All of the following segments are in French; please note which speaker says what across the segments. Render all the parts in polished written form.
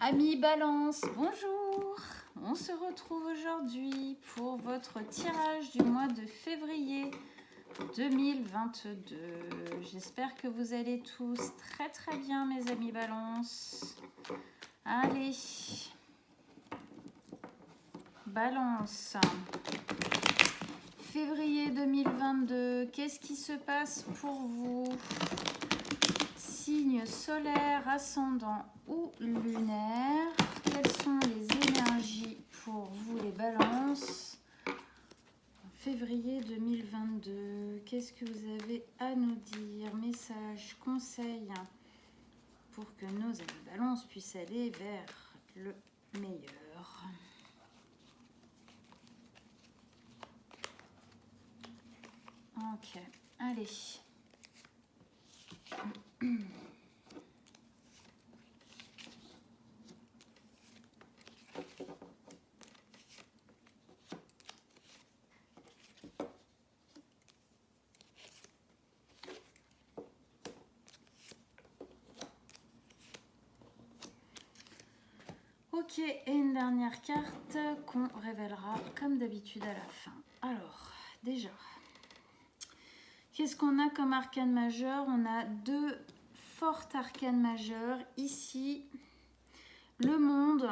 Speaker 1: Amis Balance, bonjour. On se retrouve aujourd'hui pour votre tirage du mois de février 2022. J'espère que vous allez tous très bien, mes amis Balance. Allez, Balance. Février 2022, qu'est-ce qui se passe pour vous? Signe solaire, ascendant ou lunaire, quelles sont les énergies pour vous les balances en février 2022? Qu'est-ce que vous avez à nous dire? Messages, conseils pour que nos amis balances puissent aller vers le meilleur. Ok, allez. Ok, et une dernière carte qu'on révélera comme d'habitude à la fin. Alors, déjà, qu'est-ce qu'on a comme arcane majeur? On a deux fortes arcanes majeures. Ici, le monde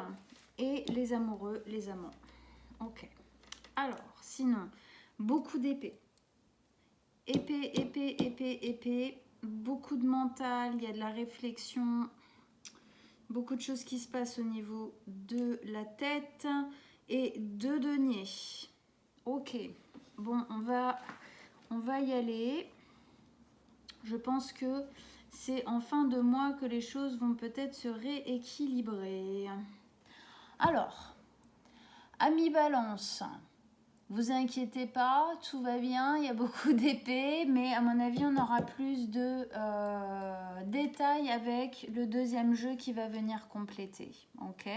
Speaker 1: et les amoureux, les amants. Ok. Alors, sinon, beaucoup d'épées. Épée. Beaucoup de mental, il y a de la réflexion. Beaucoup de choses qui se passent au niveau de la tête et de denier. Ok, bon, on va y aller. Je pense que c'est en fin de mois que les choses vont peut-être se rééquilibrer. Alors, amis Balance, vous inquiétez pas, tout va bien, il y a beaucoup d'épées, mais à mon avis, on aura plus de détails avec le deuxième jeu qui va venir compléter. Ok.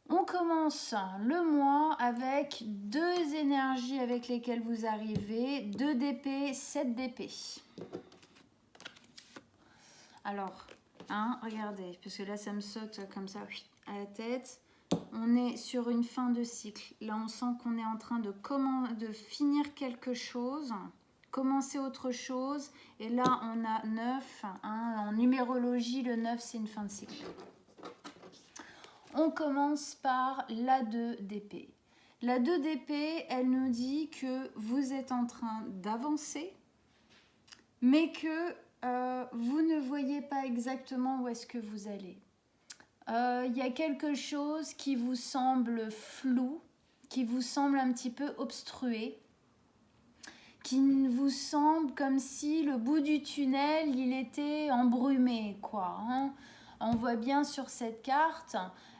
Speaker 1: On commence le mois avec deux énergies avec lesquelles vous arrivez, 2 d'épée, 7 d'épée. Alors, regardez, parce que là ça me saute comme ça à la tête. On est sur une fin de cycle. Là, on sent qu'on est en train de finir quelque chose, commencer autre chose. Et là, on a 9. En numérologie, le 9, c'est une fin de cycle. On commence par la 2 d'épée. La 2 d'épée, elle nous dit que vous êtes en train d'avancer, mais que vous ne voyez pas exactement où est-ce que vous allez. Il y a quelque chose qui vous semble flou, qui vous semble un petit peu obstrué, qui vous semble comme si le bout du tunnel, il était embrumé, quoi. On voit bien sur cette carte,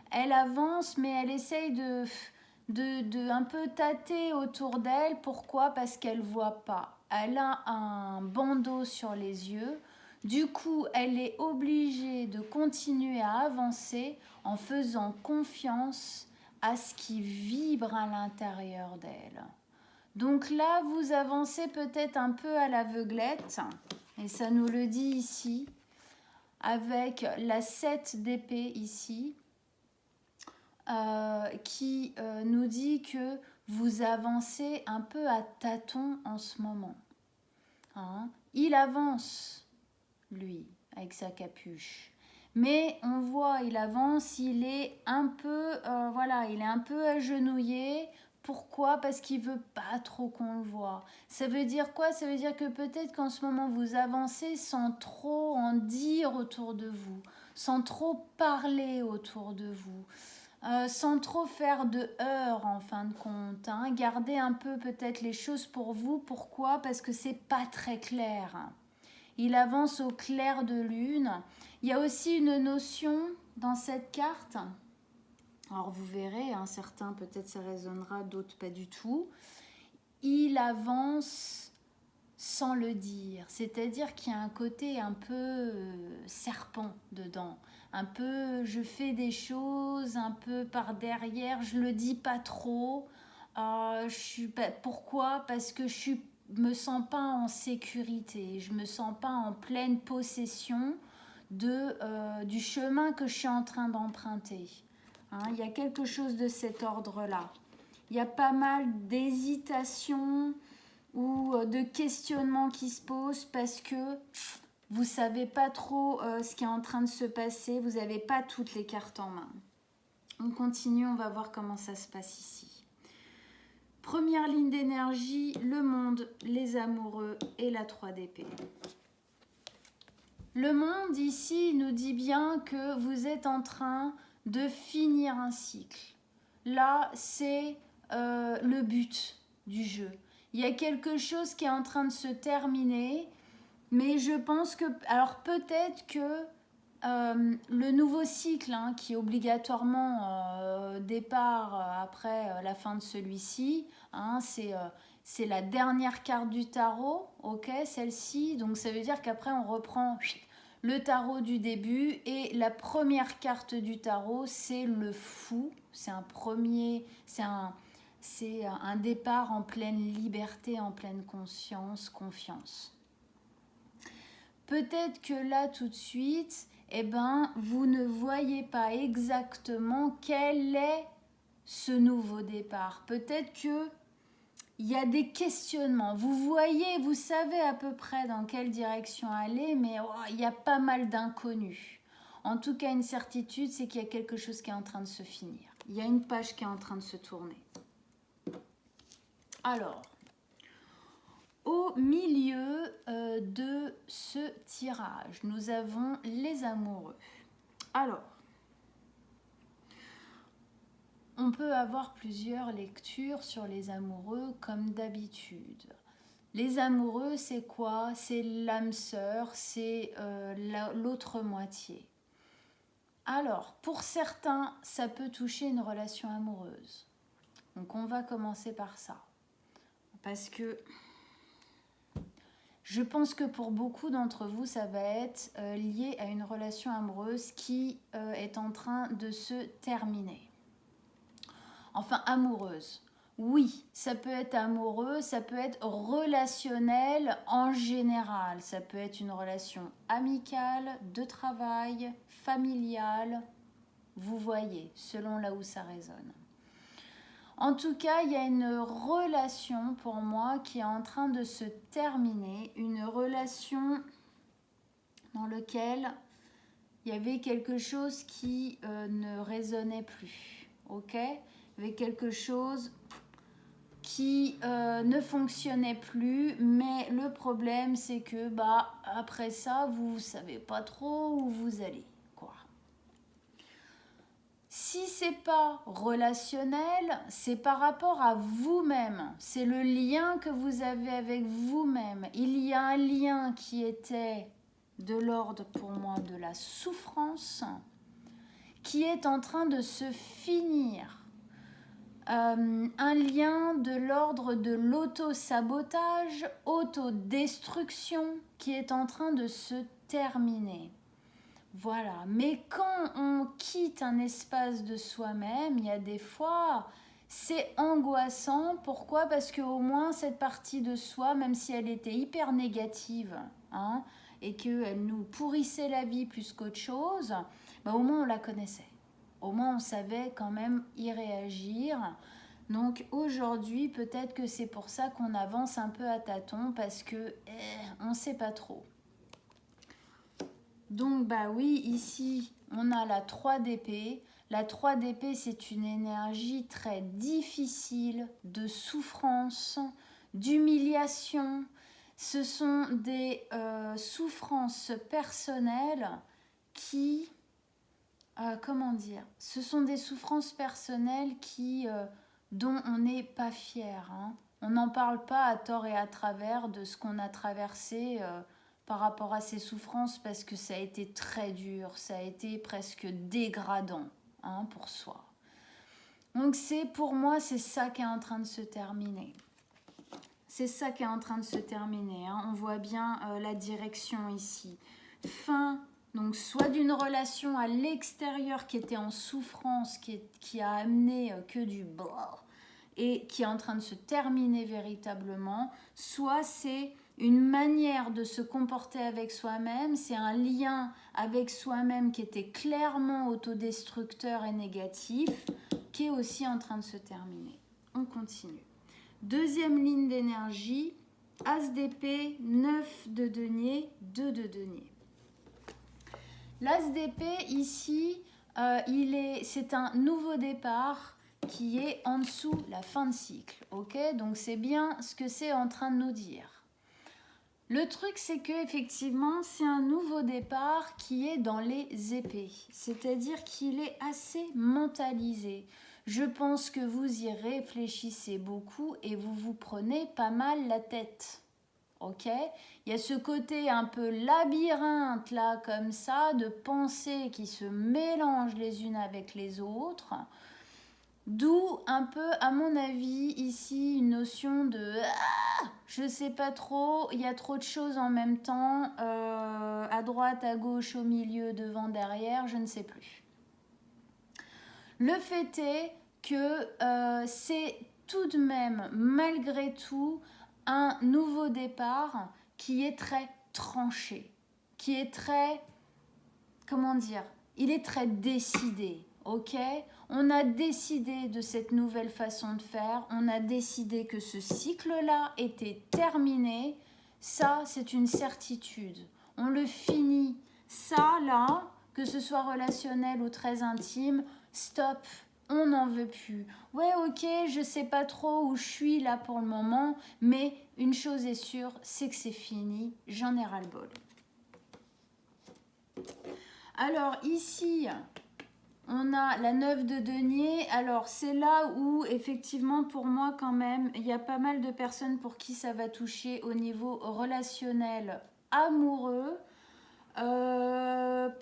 Speaker 1: elle avance, mais elle essaye de un peu tâter autour d'elle. Pourquoi? Parce qu'elle ne voit pas. Elle a un bandeau sur les yeux. Du coup, elle est obligée de continuer à avancer en faisant confiance à ce qui vibre à l'intérieur d'elle. Donc là, vous avancez peut-être un peu à l'aveuglette, et ça nous le dit ici, avec la 7 d'épée ici, qui nous dit que vous avancez un peu à tâtons en ce moment. Il avance, lui, avec sa capuche. Mais on voit, il avance, il est un peu, il est un peu agenouillé. Pourquoi? Parce qu'il veut pas trop qu'on le voit. Ça veut dire quoi? Ça veut dire que peut-être qu'en ce moment vous avancez sans trop en dire autour de vous, sans trop parler autour de vous, sans trop faire de heurts en fin de compte. Gardez un peu peut-être les choses pour vous. Pourquoi? Parce que c'est pas très clair. Il avance au clair de lune. Il y a aussi une notion dans cette carte. Alors vous verrez, certains peut-être ça résonnera, d'autres pas du tout. Il avance sans le dire. C'est-à-dire qu'il y a un côté un peu serpent dedans. Un peu, je fais des choses un peu par derrière, je le dis pas trop. Pourquoi? Parce que je me sens pas en sécurité, je me sens pas en pleine possession du chemin que je suis en train d'emprunter. Hein, il y a quelque chose de cet ordre-là. Il y a pas mal d'hésitations ou de questionnements qui se posent parce que vous ne savez pas trop ce qui est en train de se passer. Vous n'avez pas toutes les cartes en main. On continue, on va voir comment ça se passe ici. Première ligne d'énergie, le monde, les amoureux et la 3 d'épée. Le monde ici nous dit bien que vous êtes en train de finir un cycle. Là, c'est le but du jeu. Il y a quelque chose qui est en train de se terminer, mais je pense que... Alors peut-être que le nouveau cycle, hein, qui est obligatoirement départ après la fin de celui-ci, hein, c'est la dernière carte du tarot, ok, celle-ci. Donc ça veut dire qu'après on reprend le tarot du début et la première carte du tarot, c'est le fou. C'est un départ en pleine liberté, en pleine conscience, confiance. Peut-être que là, tout de suite, eh ben, vous ne voyez pas exactement quel est ce nouveau départ. Peut-être que il y a des questionnements. Vous voyez, vous savez à peu près dans quelle direction aller, mais il y a pas mal d'inconnus. En tout cas, une certitude, c'est qu'il y a quelque chose qui est en train de se finir. Il y a une page qui est en train de se tourner. Alors, au milieu de ce tirage, nous avons les amoureux. Alors, on peut avoir plusieurs lectures sur les amoureux comme d'habitude. Les amoureux, c'est quoi? C'est l'âme sœur, c'est l'autre moitié. Alors, pour certains, ça peut toucher une relation amoureuse. Donc, on va commencer par ça. Parce que je pense que pour beaucoup d'entre vous, ça va être lié à une relation amoureuse qui est en train de se terminer. Enfin, amoureuse. Oui, ça peut être amoureux, ça peut être relationnel en général. Ça peut être une relation amicale, de travail, familiale. Vous voyez, selon là où ça résonne. En tout cas, il y a une relation pour moi qui est en train de se terminer. Une relation dans laquelle il y avait quelque chose qui ne résonnait plus. Ok ? Il y avait quelque chose qui ne fonctionnait plus, mais le problème c'est que après ça, vous ne savez pas trop où vous allez. Si c'est pas relationnel, c'est par rapport à vous-même. C'est le lien que vous avez avec vous-même. Il y a un lien qui était de l'ordre pour moi de la souffrance, qui est en train de se finir. Un lien de l'ordre de l'auto-sabotage, autodestruction, qui est en train de se terminer. Voilà, mais quand on quitte un espace de soi-même, il y a des fois, c'est angoissant. Pourquoi? Parce qu'au moins cette partie de soi, même si elle était hyper négative, hein, et qu'elle nous pourrissait la vie plus qu'autre chose, au moins on la connaissait. Au moins on savait quand même y réagir. Donc aujourd'hui, peut-être que c'est pour ça qu'on avance un peu à tâtons, parce que on ne sait pas trop. Donc oui, ici on a la 3 d'épée. La 3 d'épée, c'est une énergie très difficile, de souffrance, d'humiliation. Ce sont des souffrances personnelles qui... Ce sont des souffrances personnelles dont on n'est pas fier. Hein. On n'en parle pas à tort et à travers de ce qu'on a traversé par rapport à ces souffrances, parce que ça a été très dur, ça a été presque dégradant, hein, pour soi. Donc pour moi, c'est ça qui est en train de se terminer. C'est ça qui est en train de se terminer. Hein. On voit bien la direction ici. Fin, donc soit d'une relation à l'extérieur qui était en souffrance, qui a amené que du blah, et qui est en train de se terminer véritablement, soit c'est une manière de se comporter avec soi-même, c'est un lien avec soi-même qui était clairement autodestructeur et négatif, qui est aussi en train de se terminer. On continue. Deuxième ligne d'énergie, As d'épée, 9 de denier, 2 de denier. L'As d'épée, ici, c'est un nouveau départ qui est en dessous la fin de cycle. Ok, donc c'est bien ce que c'est en train de nous dire. Le truc, c'est que effectivement, c'est un nouveau départ qui est dans les épées. C'est-à-dire qu'il est assez mentalisé. Je pense que vous y réfléchissez beaucoup et vous vous prenez pas mal la tête. Ok, il y a ce côté un peu labyrinthe là comme ça de pensées qui se mélangent les unes avec les autres, d'où un peu à mon avis ici une notion de je sais pas trop, il y a trop de choses en même temps, à droite, à gauche, au milieu, devant, derrière, je ne sais plus. Le fait est que c'est tout de même malgré tout un nouveau départ qui est très tranché, qui est très, comment dire, il est très décidé, ok ? On a décidé de cette nouvelle façon de faire, on a décidé que ce cycle-là était terminé, ça c'est une certitude, on le finit, ça là, que ce soit relationnel ou très intime, stop, on n'en veut plus. Ouais, ok, je sais pas trop où je suis là pour le moment, mais une chose est sûre, c'est que c'est fini, j'en ai ras-le-bol. Alors ici, on a la 9 de denier. Alors c'est là où effectivement pour moi quand même, il y a pas mal de personnes pour qui ça va toucher au niveau relationnel amoureux.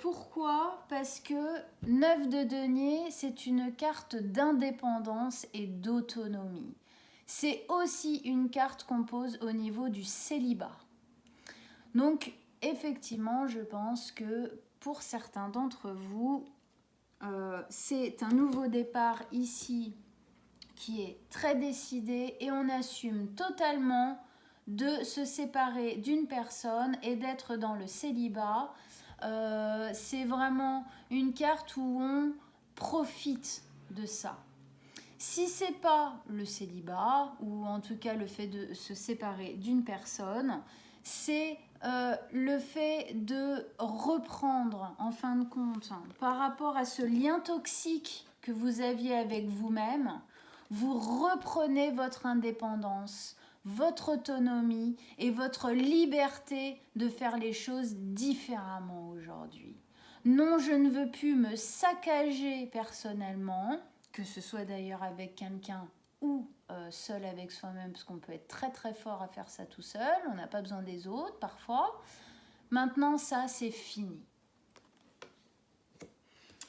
Speaker 1: Pourquoi ? Parce que 9 de denier, c'est une carte d'indépendance et d'autonomie. C'est aussi une carte qu'on pose au niveau du célibat. Donc, effectivement, je pense que pour certains d'entre vous, c'est un nouveau départ ici qui est très décidé et on assume totalement de se séparer d'une personne et d'être dans le célibat. C'est vraiment une carte où on profite de ça. Si c'est pas le célibat, ou en tout cas le fait de se séparer d'une personne, c'est le fait de reprendre, en fin de compte, par rapport à ce lien toxique que vous aviez avec vous-même, vous reprenez votre indépendance, votre autonomie et votre liberté de faire les choses différemment aujourd'hui. Non, je ne veux plus me saccager personnellement, que ce soit d'ailleurs avec quelqu'un ou seul avec soi-même, parce qu'on peut être très très fort à faire ça tout seul, on n'a pas besoin des autres parfois. Maintenant, ça, c'est fini.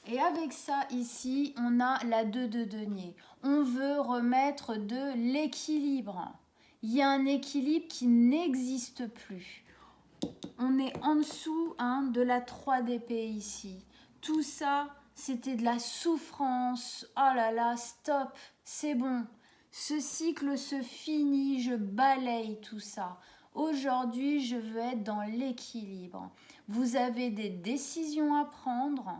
Speaker 1: Et avec ça, ici, on a la 2 de denier. On veut remettre de l'équilibre. Il y a un équilibre qui n'existe plus. On est en dessous de la 3 d'épée ici. Tout ça, c'était de la souffrance. Oh là là, stop, c'est bon. Ce cycle se finit, je balaye tout ça. Aujourd'hui, je veux être dans l'équilibre. Vous avez des décisions à prendre.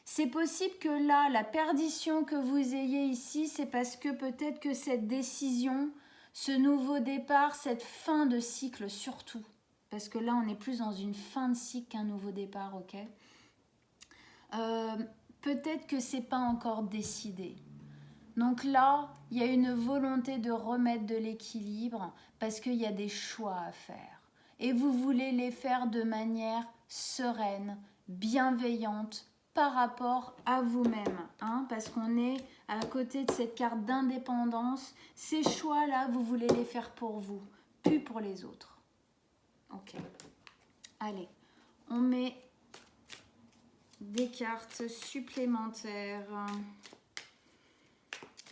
Speaker 1: C'est possible que là, la perdition que vous ayez ici, c'est parce que peut-être que cette décision, ce nouveau départ, cette fin de cycle surtout, parce que là, on est plus dans une fin de cycle qu'un nouveau départ, ok ? Peut-être que c'est pas encore décidé. Donc là, il y a une volonté de remettre de l'équilibre parce qu'il y a des choix à faire. Et vous voulez les faire de manière sereine, bienveillante par rapport à vous-même. Parce qu'on est à côté de cette carte d'indépendance. Ces choix-là, vous voulez les faire pour vous, plus pour les autres. Ok. Allez, on met des cartes supplémentaires.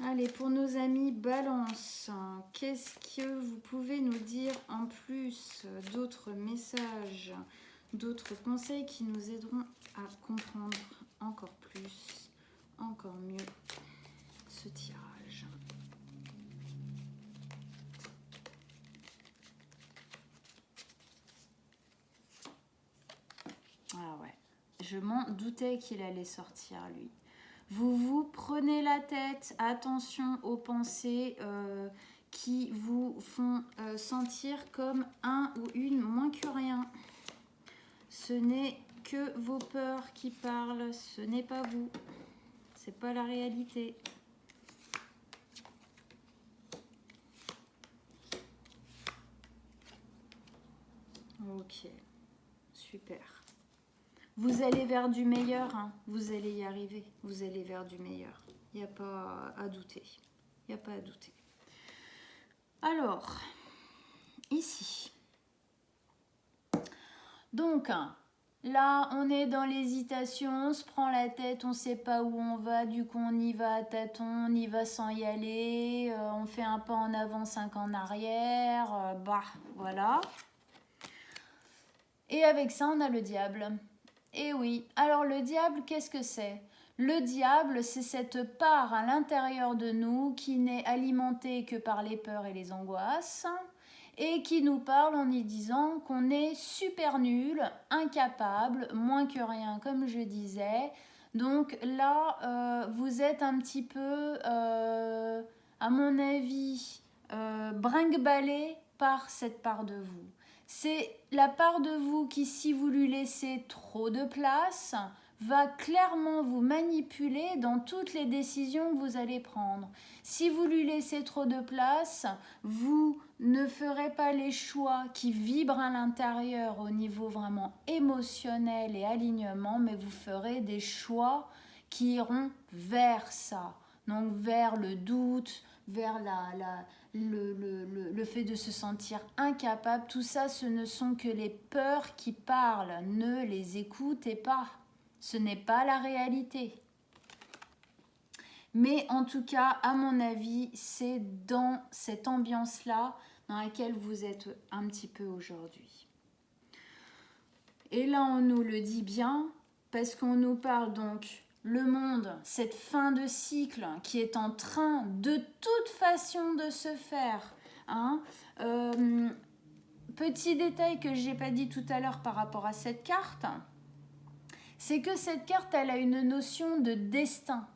Speaker 1: Allez, pour nos amis Balance, qu'est-ce que vous pouvez nous dire en plus d'autres messages, d'autres conseils qui nous aideront à comprendre encore plus, encore mieux ce tirage. Je m'en doutais qu'il allait sortir, lui. Vous vous prenez la tête, attention aux pensées qui vous font sentir comme un ou une moins que rien. Ce n'est que vos peurs qui parlent, ce n'est pas vous. C'est pas la réalité. Ok, super. Vous allez vers du meilleur, hein. Vous allez y arriver, vous allez vers du meilleur. Il n'y a pas à douter. Il n'y a pas à douter. Alors, ici. Donc, là, on est dans l'hésitation, on se prend la tête, on ne sait pas où on va, du coup on y va à tâtons, on y va sans y aller, on fait un pas en avant, 5 en arrière, voilà. Et avec ça, on a le diable. Et oui, alors le diable, qu'est-ce que c'est? Le diable, c'est cette part à l'intérieur de nous qui n'est alimentée que par les peurs et les angoisses et qui nous parle en y disant qu'on est super nul, incapable, moins que rien, comme je disais. Donc là, vous êtes un petit peu, à mon avis, brinque-ballé par cette part de vous. C'est la part de vous qui, si vous lui laissez trop de place, va clairement vous manipuler dans toutes les décisions que vous allez prendre. Si vous lui laissez trop de place, vous ne ferez pas les choix qui vibrent à l'intérieur au niveau vraiment émotionnel et alignement, mais vous ferez des choix qui iront vers ça. Donc vers le doute, vers le fait de se sentir incapable. Tout ça, ce ne sont que les peurs qui parlent. Ne les écoutez pas. Ce n'est pas la réalité. Mais en tout cas, à mon avis, c'est dans cette ambiance-là dans laquelle vous êtes un petit peu aujourd'hui. Et là, on nous le dit bien, parce qu'on nous parle donc le monde, cette fin de cycle qui est en train de toute façon de se faire. Hein. Petit détail que je n'ai pas dit tout à l'heure par rapport à cette carte, c'est que cette carte, elle a une notion de destin.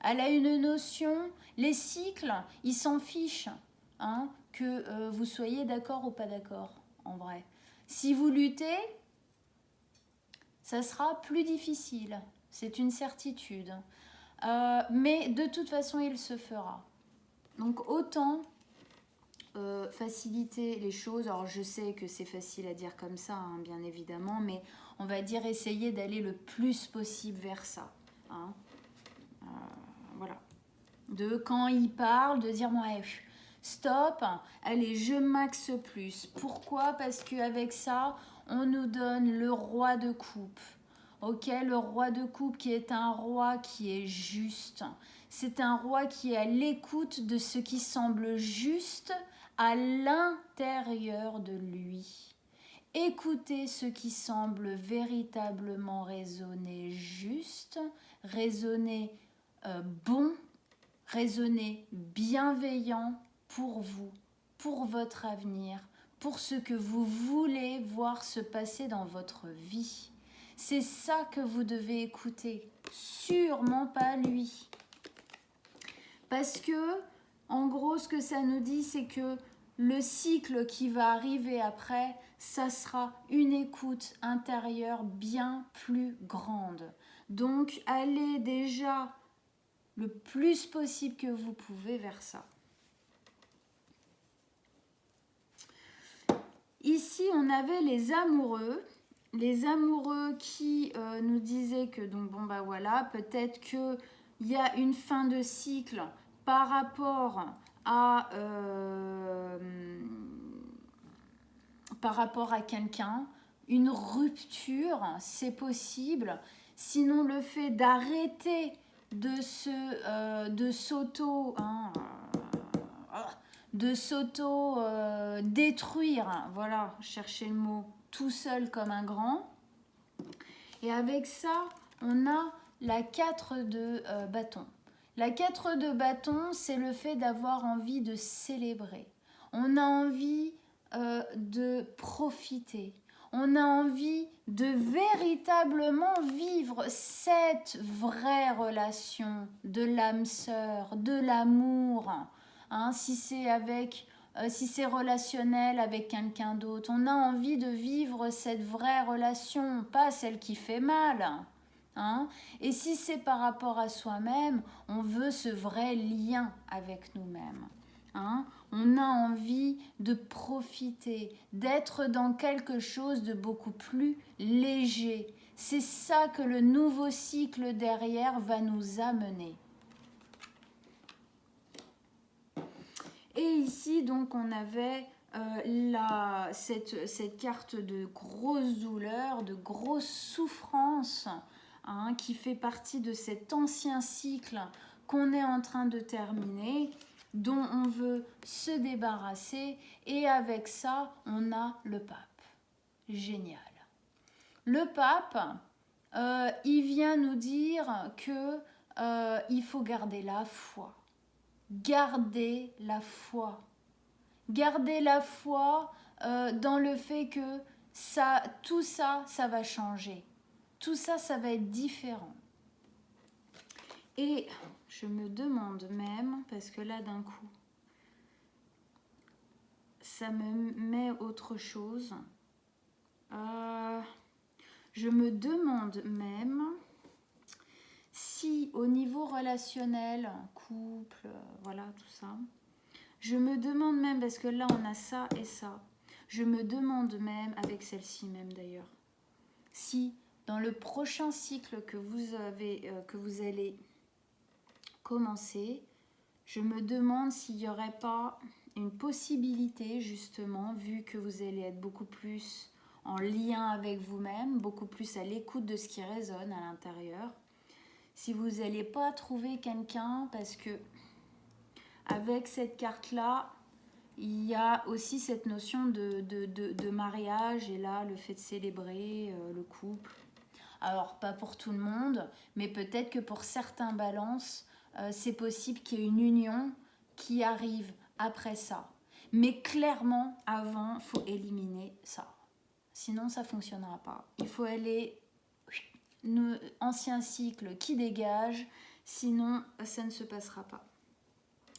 Speaker 1: Elle a une notion, les cycles, ils s'en fichent, hein, que vous soyez d'accord ou pas d'accord, en vrai. Si vous luttez, ça sera plus difficile, c'est une certitude. Mais de toute façon, il se fera. Donc autant faciliter les choses. Alors je sais que c'est facile à dire comme ça, hein, bien évidemment, mais on va dire essayer d'aller le plus possible vers ça. Hein. Voilà. De quand il parle, de dire ouais, stop, allez, je maxe plus. Pourquoi? Parce qu'avec ça, on nous donne le roi de coupe. Ok, le roi de coupe qui est un roi qui est juste. C'est un roi qui est à l'écoute de ce qui semble juste à l'intérieur de lui. Écoutez ce qui semble véritablement résonner juste, résonner bon, résonner bienveillant pour vous, pour votre avenir, pour ce que vous voulez voir se passer dans votre vie. C'est ça que vous devez écouter, sûrement pas lui. Parce que, en gros, ce que ça nous dit, c'est que le cycle qui va arriver après, ça sera une écoute intérieure bien plus grande. Donc, allez déjà le plus possible que vous pouvez vers ça. Ici, on avait les amoureux qui nous disaient que, donc bon bah voilà, peut-être qu'il y a une fin de cycle par rapport à quelqu'un, une rupture, c'est possible. Sinon, le fait d'arrêter de s'auto-détruire, voilà, cherchez le mot, tout seul comme un grand. Et avec ça, on a la 4 de bâton. La 4 de bâton, c'est le fait d'avoir envie de célébrer. On a envie de profiter. On a envie de véritablement vivre cette vraie relation de l'âme sœur, de l'amour. Hein, si c'est relationnel avec quelqu'un d'autre, on a envie de vivre cette vraie relation, pas celle qui fait mal. Hein? Et si c'est par rapport à soi-même, on veut ce vrai lien avec nous-mêmes. Hein? On a envie de profiter, d'être dans quelque chose de beaucoup plus léger. C'est ça que le nouveau cycle derrière va nous amener. Et ici, donc, on avait cette carte de grosse douleur, de grosse souffrance, hein, qui fait partie de cet ancien cycle qu'on est en train de terminer, dont on veut se débarrasser. Et avec ça, on a le pape. Génial. Le pape, il vient nous dire que il faut garder la foi. Garder la foi. Garder la foi dans le fait que tout ça, ça va changer. Tout ça, ça va être différent. Et je me demande même, parce que là d'un coup, ça me met autre chose. Je me demande même si au niveau relationnel, couple, voilà tout ça, je me demande même, parce que là on a ça et ça, je me demande même, avec celle-ci même d'ailleurs, si dans le prochain cycle que vous allez commencer, je me demande s'il n'y aurait pas une possibilité justement, vu que vous allez être beaucoup plus en lien avec vous-même, beaucoup plus à l'écoute de ce qui résonne à l'intérieur, si vous n'allez pas trouver quelqu'un, parce que avec cette carte-là, il y a aussi cette notion de mariage, et là, le fait de célébrer le couple. Alors, pas pour tout le monde, mais peut-être que pour certains balances, c'est possible qu'il y ait une union qui arrive après ça. Mais clairement, avant, il faut éliminer ça. Sinon, ça ne fonctionnera pas. Il faut aller ancien cycle qui dégage, sinon, ça ne se passera pas.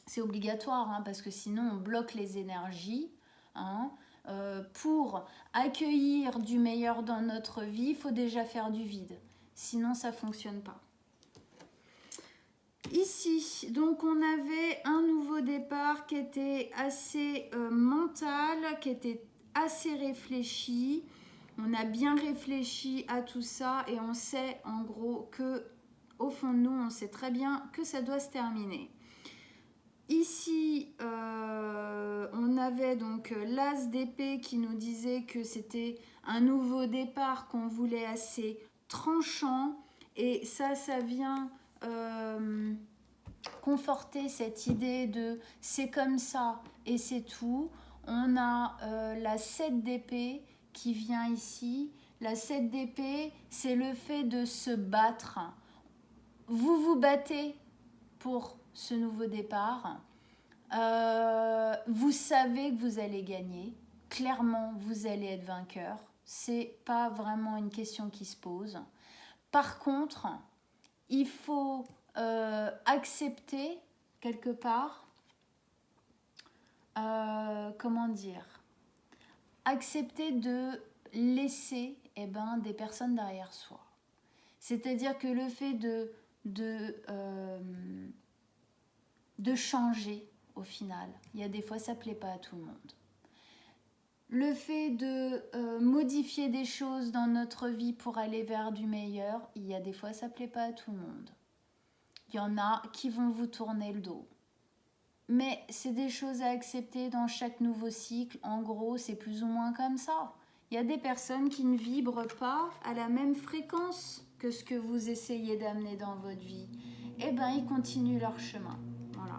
Speaker 1: C'est obligatoire, hein, parce que sinon, on bloque les énergies. Hein. Pour accueillir du meilleur dans notre vie, il faut déjà faire du vide. Sinon, ça ne fonctionne pas. Ici, donc on avait un nouveau départ qui était assez mental, qui était assez réfléchi. On a bien réfléchi à tout ça et on sait en gros que, au fond de nous, on sait très bien que ça doit se terminer. Ici, on avait donc l'as d'épée qui nous disait que c'était un nouveau départ qu'on voulait assez tranchant. Et ça vient conforter cette idée de c'est comme ça et c'est tout. On a la 7 d'épée qui vient ici. La 7 d'épée, c'est le fait de se battre. Vous vous battez pour ce nouveau départ. Vous savez que vous allez gagner. Clairement, vous allez être vainqueur. C'est pas vraiment une question qui se pose. Par contre, il faut accepter quelque part, comment dire, accepter de laisser des personnes derrière soi. C'est-à-dire que le fait de changer au final, il y a des fois ça ne plaît pas à tout le monde. Le fait de modifier des choses dans notre vie pour aller vers du meilleur, il y a des fois ça ne plaît pas à tout le monde. Il y en a qui vont vous tourner le dos. Mais c'est des choses à accepter dans chaque nouveau cycle. En gros, c'est plus ou moins comme ça. Il y a des personnes qui ne vibrent pas à la même fréquence que ce que vous essayez d'amener dans votre vie. Eh bien, ils continuent leur chemin. Voilà.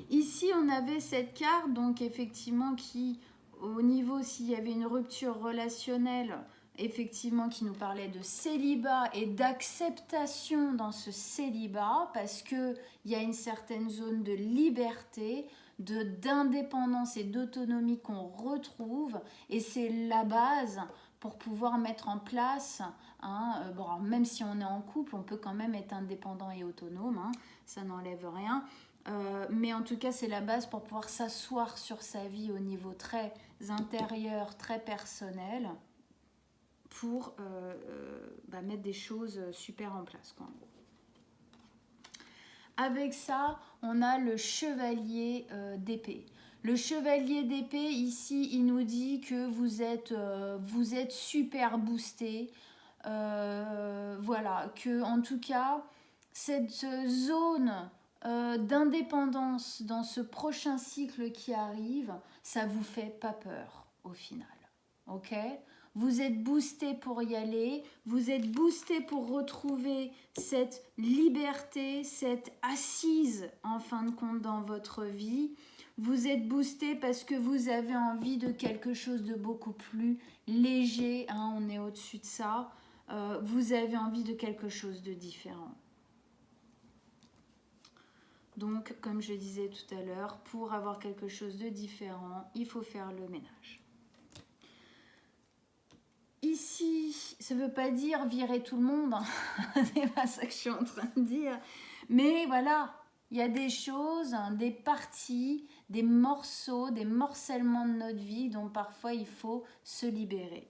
Speaker 1: Ici, on avait cette carte, donc effectivement, qui, au niveau, s'il y avait une rupture relationnelle, effectivement, qui nous parlait de célibat et d'acceptation dans ce célibat, parce qu'il y a une certaine zone de liberté. d'indépendance et d'autonomie qu'on retrouve, et c'est la base pour pouvoir mettre en place, bon, alors même si on est en couple, on peut quand même être indépendant et autonome, ça n'enlève rien, mais en tout cas c'est la base pour pouvoir s'asseoir sur sa vie au niveau très intérieur, très personnel, pour mettre des choses super en place, quoi. Avec ça, on a le chevalier d'épée. Le chevalier d'épée, ici, il nous dit que vous êtes super boosté. Voilà, que en tout cas, cette zone d'indépendance dans ce prochain cycle qui arrive, ça vous fait pas peur au final. Ok ? Vous êtes boosté pour y aller, vous êtes boosté pour retrouver cette liberté, cette assise en fin de compte dans votre vie. Vous êtes boosté parce que vous avez envie de quelque chose de beaucoup plus léger, on est au-dessus de ça. Vous avez envie de quelque chose de différent. Donc, comme je disais tout à l'heure, pour avoir quelque chose de différent, il faut faire le ménage. Ici, ça ne veut pas dire virer tout le monde, c'est pas ça que je suis en train de dire. Mais voilà, il y a des choses, des parties, des morceaux, des morcellements de notre vie dont parfois il faut se libérer.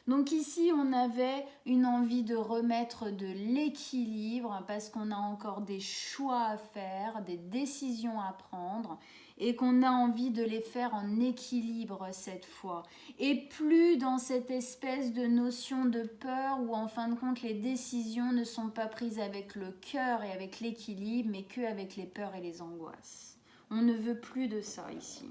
Speaker 1: Donc ici, on avait une envie de remettre de l'équilibre parce qu'on a encore des choix à faire, des décisions à prendre et qu'on a envie de les faire en équilibre cette fois. Et plus dans cette espèce de notion de peur où en fin de compte les décisions ne sont pas prises avec le cœur et avec l'équilibre mais qu'avec les peurs et les angoisses. On ne veut plus de ça ici.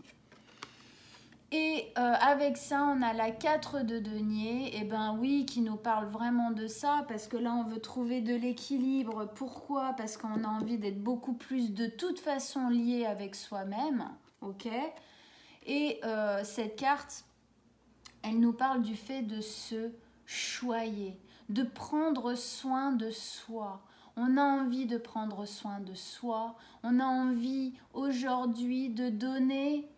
Speaker 1: Et avec ça, on a la 4 de denier, et ben oui, qui nous parle vraiment de ça, parce que là, on veut trouver de l'équilibre. Pourquoi ? Parce qu'on a envie d'être beaucoup plus de toute façon lié avec soi-même, ok ? Et cette carte, elle nous parle du fait de se choyer, de prendre soin de soi. On a envie de prendre soin de soi, on a envie aujourd'hui de donner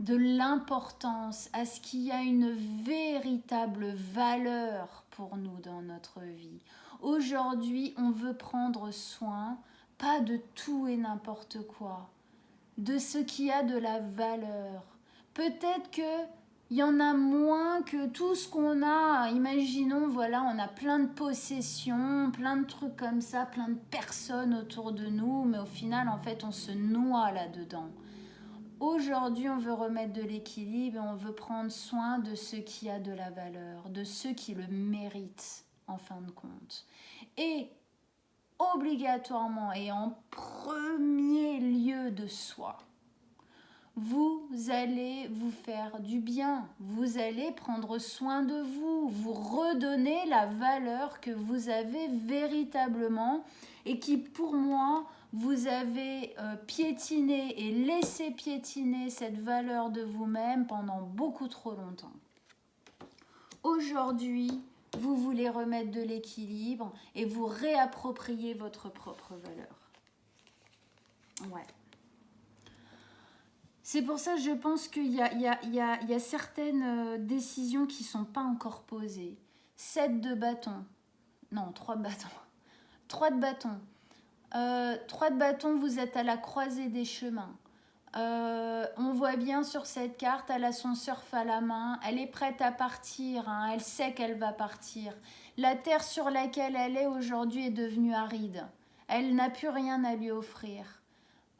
Speaker 1: de l'importance à ce qu'il y a une véritable valeur pour nous dans notre vie. Aujourd'hui, on veut prendre soin, pas de tout et n'importe quoi, de ce qui a de la valeur. Peut-être que il y en a moins que tout ce qu'on a. Imaginons, voilà, on a plein de possessions, plein de trucs comme ça, plein de personnes autour de nous, mais au final, en fait, on se noie là-dedans. Aujourd'hui, on veut remettre de l'équilibre et on veut prendre soin de ce qui a de la valeur, de ceux qui le méritent en fin de compte. Et obligatoirement et en premier lieu de soi, vous allez vous faire du bien, vous allez prendre soin de vous, vous redonner la valeur que vous avez véritablement et qui pour moi, vous avez piétiné et laissé piétiner cette valeur de vous-même pendant beaucoup trop longtemps. Aujourd'hui, vous voulez remettre de l'équilibre et vous réapproprier votre propre valeur. Ouais. C'est pour ça que je pense qu'il y a certaines décisions qui ne sont pas encore posées. 7 de bâton. Non, 3 de bâton. 3 de bâton. 3 de bâton, vous êtes à la croisée des chemins. On voit bien sur cette carte, elle a son surf à la main, elle est prête à partir, elle sait qu'elle va partir. La terre sur laquelle elle est aujourd'hui est devenue aride. Elle n'a plus rien à lui offrir.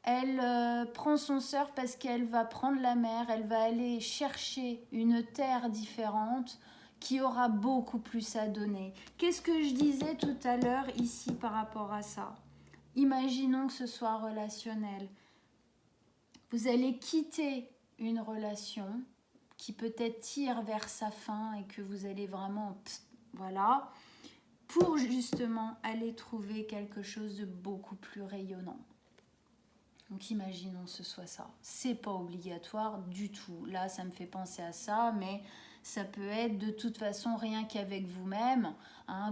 Speaker 1: Elle prend son surf parce qu'elle va prendre la mer, elle va aller chercher une terre différente qui aura beaucoup plus à donner. Qu'est-ce que je disais tout à l'heure ici par rapport à ça ? Imaginons que ce soit relationnel. Vous allez quitter une relation qui peut-être tire vers sa fin et que vous allez vraiment, voilà, pour justement aller trouver quelque chose de beaucoup plus rayonnant. Donc imaginons que ce soit ça. C'est pas obligatoire du tout. Là, ça me fait penser à ça, mais ça peut être de toute façon rien qu'avec vous-même.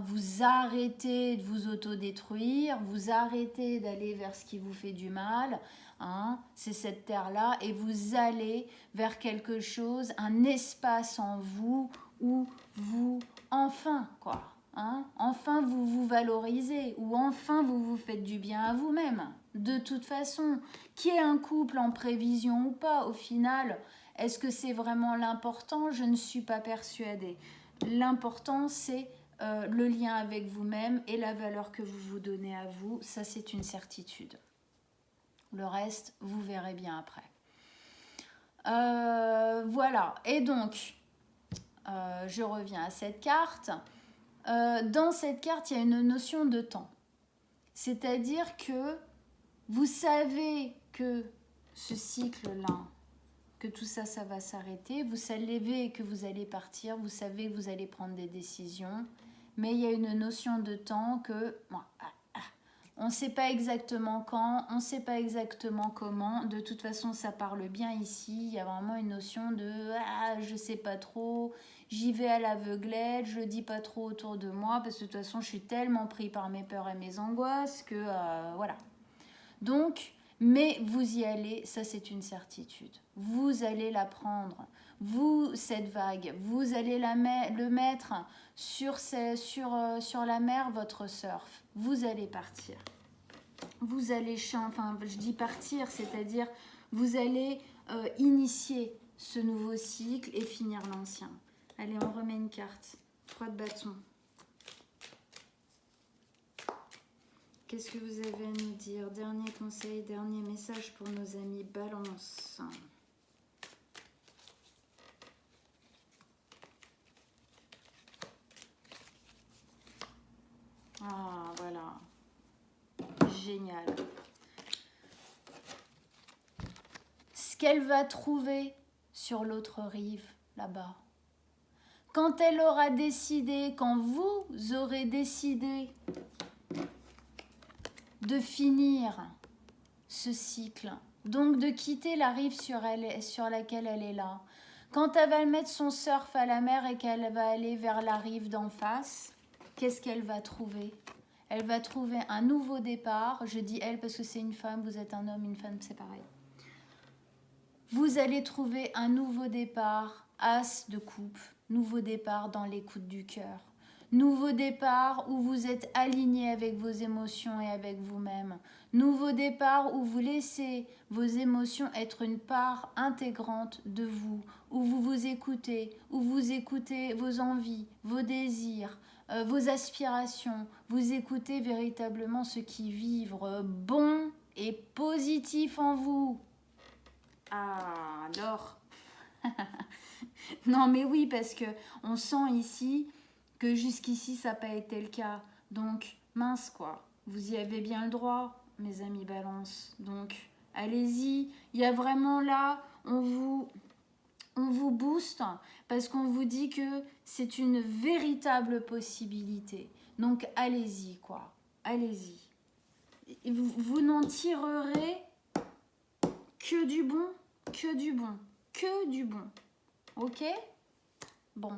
Speaker 1: Vous arrêtez de vous autodétruire, vous arrêtez d'aller vers ce qui vous fait du mal. Hein, c'est cette terre-là et vous allez vers quelque chose, un espace en vous où vous, enfin, quoi, hein, enfin vous vous valorisez ou enfin vous vous faites du bien à vous-même. De toute façon, qu'il y ait un couple en prévision ou pas, au final, est-ce que c'est vraiment l'important? Je ne suis pas persuadée. L'important, c'est le lien avec vous-même et la valeur que vous vous donnez à vous. Ça, c'est une certitude. Le reste, vous verrez bien après. Voilà. Et donc, je reviens à cette carte. Dans cette carte, il y a une notion de temps. C'est-à-dire que vous savez que ce cycle-là, que tout ça, ça va s'arrêter. Vous savez que vous allez partir. Vous savez que vous allez prendre des décisions. Mais il y a une notion de temps que... Bon, on ne sait pas exactement quand, on ne sait pas exactement comment. De toute façon, ça parle bien ici. Il y a vraiment une notion de « je ne sais pas trop, j'y vais à l'aveuglette, je ne dis pas trop autour de moi parce que de toute façon, je suis tellement pris par mes peurs et mes angoisses que voilà. » Donc, mais vous y allez, ça c'est une certitude. Vous allez la prendre. Vous, cette vague, vous allez le mettre sur la mer, votre surf. Vous allez partir. Vous allez, enfin je dis partir, c'est-à-dire vous allez initier ce nouveau cycle et finir l'ancien. Allez, on remet une carte. 3 de bâton. Qu'est-ce que vous avez à nous dire? Dernier conseil, dernier message pour nos amis Balance. Ah, voilà. Génial. Ce qu'elle va trouver sur l'autre rive, là-bas. Quand elle aura décidé, quand vous aurez décidé de finir ce cycle, donc de quitter la rive sur laquelle elle est là, quand elle va mettre son surf à la mer et qu'elle va aller vers la rive d'en face, qu'est-ce qu'elle va trouver? Elle va trouver un nouveau départ. Je dis elle parce que c'est une femme, vous êtes un homme, une femme, c'est pareil. Vous allez trouver un nouveau départ, as de coupe, nouveau départ dans l'écoute du cœur. Nouveau départ où vous êtes aligné avec vos émotions et avec vous-même. Nouveau départ où vous laissez vos émotions être une part intégrante de vous, où vous vous écoutez, où vous écoutez vos envies, vos désirs, vos aspirations. Vous écoutez véritablement ce qui vibre bon et positif en vous. Ah, alors non mais oui, parce que on sent ici que jusqu'ici ça n'a pas été le cas. Donc, mince quoi, vous y avez bien le droit, mes amis Balance. Donc, allez-y, il y a vraiment là, on vous booste parce qu'on vous dit que c'est une véritable possibilité. Donc, allez-y quoi, allez-y. Vous n'en tirerez que du bon, que du bon, que du bon. Ok? Bon.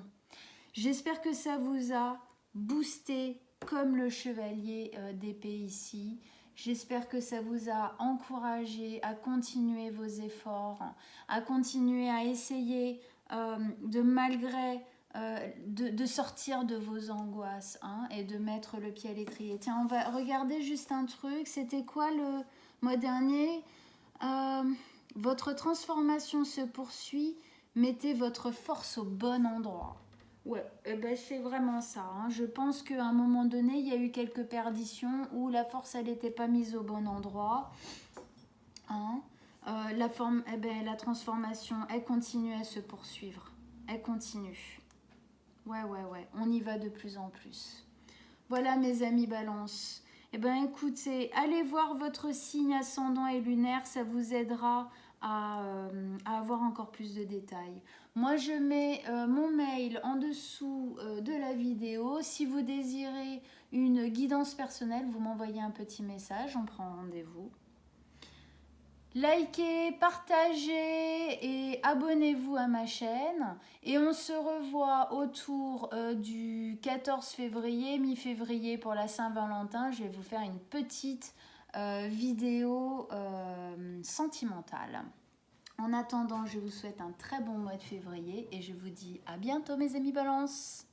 Speaker 1: J'espère que ça vous a boosté comme le chevalier d'épée ici. J'espère que ça vous a encouragé à continuer vos efforts, à continuer à essayer de sortir de vos angoisses hein, et de mettre le pied à l'étrier. Tiens, on va regarder juste un truc. C'était quoi le mois dernier? Votre transformation se poursuit. Mettez votre force au bon endroit. Ouais, eh ben c'est vraiment ça. Hein. Je pense qu'à un moment donné, il y a eu quelques perditions où la force, elle n'était pas mise au bon endroit. Hein. La transformation, elle continue à se poursuivre. Elle continue. Ouais. On y va de plus en plus. Voilà mes amis Balance. Eh ben écoutez, allez voir votre signe ascendant et lunaire, ça vous aidera à avoir encore plus de détails. Moi, je mets mon mail en dessous de la vidéo. Si vous désirez une guidance personnelle, vous m'envoyez un petit message, on prend rendez-vous. Likez, partagez et abonnez-vous à ma chaîne. Et on se revoit autour du 14 février, mi-février pour la Saint-Valentin. Je vais vous faire une petite vidéo sentimentale. En attendant, je vous souhaite un très bon mois de février et je vous dis à bientôt mes amis Balance.